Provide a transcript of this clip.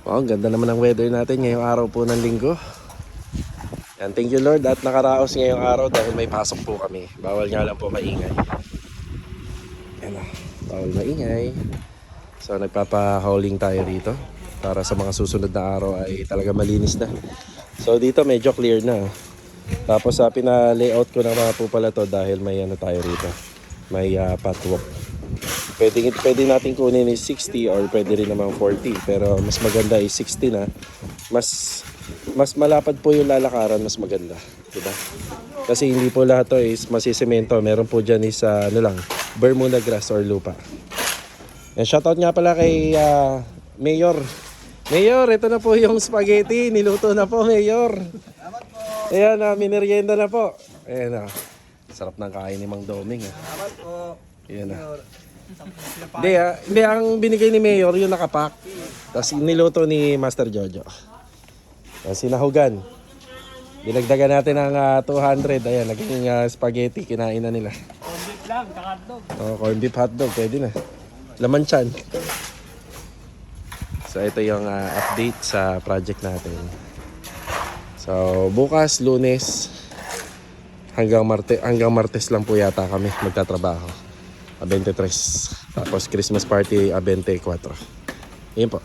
Oh, ang ganda naman ng weather natin ngayong araw po ng linggo. Yan, thank you Lord at nakaraos ngayong araw dahil may pasok po kami. Bawal nga lang po maingay. Yan na, bawal maingay. So nagpapa-hauling tayo rito para sa mga susunod na araw ay talaga malinis na. So dito medyo clear na. Tapos pina-layout ko na mga po pala to dahil may ano tayo rito. May pathwalk. Pwede natin kunin is 60 or pwede rin naman 40. Pero mas maganda is 60 na. Mas malapad po yung lalakaran, mas maganda. Diba? Kasi hindi po lahat to is masisemento. Meron po dyan is Bermuda grass or lupa. And shoutout nga pala kay Mayor. Mayor, ito na po yung spaghetti. Niluto na po, Mayor. Salamat po. Ayan, minerienda na po. Ayan sarap ng kain ni Mang Doming. Salamat po. Ayan Hindi, ang binigay ni Mayor yung nakapak. Tapos niluto ni Master Jojo. Tapos sinahugan. Dinagdagan natin ng 200. Ayan, naging spaghetti. Kinain na nila. Corn beef lang, tsaka hotdog. Corn beef hotdog. Pwede na. Laman tiyan. So ito yung update sa project natin. So bukas, Lunes, hanggang Martes lang po yata kami magtatrabaho. 23. Tapos Christmas party 24. Yun po.